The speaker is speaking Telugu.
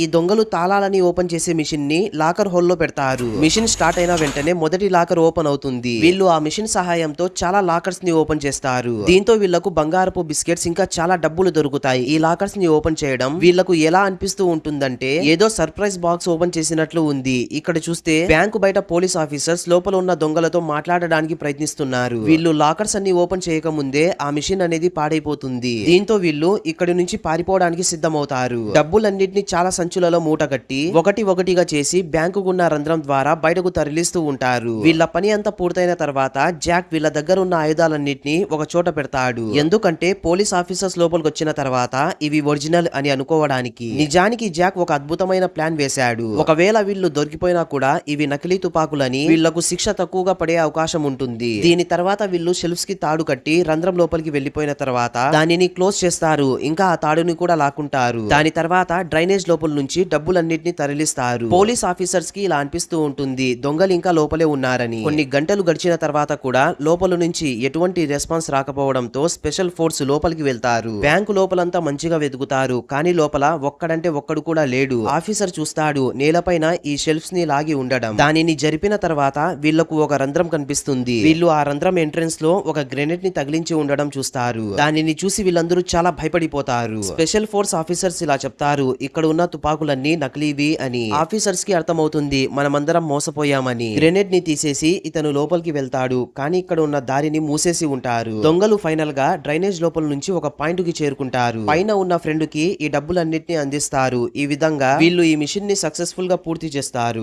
ఈ దొంగలు తాళాలని ఓపెన్ చేసే మిషన్ ని లాకర్ హోల్లో పెడతారు. మిషన్ స్టార్ట్ అయిన వెంటనే మొదటి లాకర్ ఓపెన్ అవుతుంది. వీళ్ళు ఆ మిషన్ సహాయంతో చాలా లాకర్స్ ని ఓపెన్ చేస్తారు. దీంతో వీళ్లకు బంగారపు బిస్కెట్స్ ఇంకా చాలా డబ్బులు దొరుకుతాయి. ఈ లాకర్స్ ని ఓపెన్ చేయడం వీళ్లకు ఎలా అనిపిస్తూ ఉంటుందంటే ఏదో సర్ప్రైజ్ బాక్స్ ఓపెన్ చేసినట్లు ఉంది. ఇక్కడ చూస్తే బ్యాంకు బయట పోలీస్ ఆఫీసర్స్ లోపల ఉన్న దొంగలతో మాట్లాడడానికి ప్రయత్నిస్తున్నారు. వీళ్ళు లాకర్స్ అన్ని ఓపెన్ చేయక ముందే ఆ మిషన్ అనేది పాడైపోతుంది. దీంతో వీళ్ళు ఇక్కడి నుంచి పారిపోవడానికి సిద్ధమవుతారు. డబ్బులన్నింటినీ చాలా సంచులలో మూటగట్టి ఒకటిగా చేసి బ్యాంకుకున్న రంధ్రం ద్వారా బయటకు తరలిస్తూ ఉంటారు. వీళ్ళ పని అంతా పూర్తయిన తర్వాత జాక్ వీళ్ళ దగ్గర ఉన్న ఆయుధాలన్నింటినీ ఒక చోట పెడతాడు. ఎందుకంటే పోలీస్ ఆఫీసర్స్ లోపలికి వచ్చిన తర్వాత ఇవి ఒరిజినల్ అని అనుకోవడానికి. నిజానికి జాక్ ఒక అద్భుతమైన ప్లాన్ వేశాడు. ఒకవేళ వీళ్ళు దొరికిపోయినా కూడా ఇవి నకిలీ తుపాకులని వీళ్లకు శిక్ష తక్కువగా పడే అవకాశం ఉంటుంది. దీని తర్వాత వీళ్ళు షెల్ఫ్స్ కి తాడు కట్టి రంధ్రం లోపలికి వెళ్లిపోయిన తర్వాత దానిని క్లోజ్ చేస్తారు. ఇంకా ఆ తాడుని కూడా లాక్కుంటారు. దాని తర్వాత డ్రైనేజ్ లోపల నుంచి డబ్బులన్నింటినీ తరలిస్తారు. పోలీస్ ఆఫీసర్స్ కి ఇలా అనిపిస్తూ ఉంటుంది దొంగలు ఇంకా లోపలే ఉన్నారని. కొన్ని గంటలు గడిచిన తర్వాత కూడా లోపల నుంచి ఎటువంటి రెస్పాన్స్ రాకపోవడంతో స్పెషల్ ఫోర్స్ లోపలికి వెళ్తారు. బ్యాంకు లోపలంతా మంచిగా వెతుకుతారు. కానీ లోపల ఒక్కడంటే ఒక్కడు కూడా లేడు. ఆఫీసర్ చూస్తాడు నేలపైన ఈ షెల్ఫ్స్ ని లాగి ఉండడం. దానిని జరిపిన తర్వాత వీళ్లకు ఒక రంధ్రం కనిపిస్తుంది. వీళ్ళు ఆ రంధ్రం ఎంట్రెన్స్ లో ఒక గ్రెనేడ్ ని తగిలించి ఉండడం చూస్తారు. దానిని చూసి వీళ్ళందరూ చాలా భయపడిపోతారు. స్పెషల్ ఫోర్స్ ఆఫీసర్స్ ఇలా చెప్తారు ఇక్కడ ఉన్న తుపాకులన్నీ నకిలీవి అని. ఆఫీసర్స్ కి అర్థమవుతుంది మనమందరం మోసపోయామని. గ్రెనేడ్ ని తీసేసి ఇతను లోపలికి వెళ్తాడు. కానీ ఇక్కడ ఉన్న దారిని మూసేసి ఉంటారు. దొంగలు ఫైనల్ గా డ్రైనేజ్ లోపల నుంచి ఒక పాయింట్ కి చేరుకుంటారు. పైన ఉన్న ఫ్రెండ్ కి ఈ డబ్బులన్నింటినీ అందిస్తారు. ఈ విధంగా వీళ్ళు ఈ మిషన్ ని సక్సెస్ఫుల్ గా పూర్తి చేస్తారు.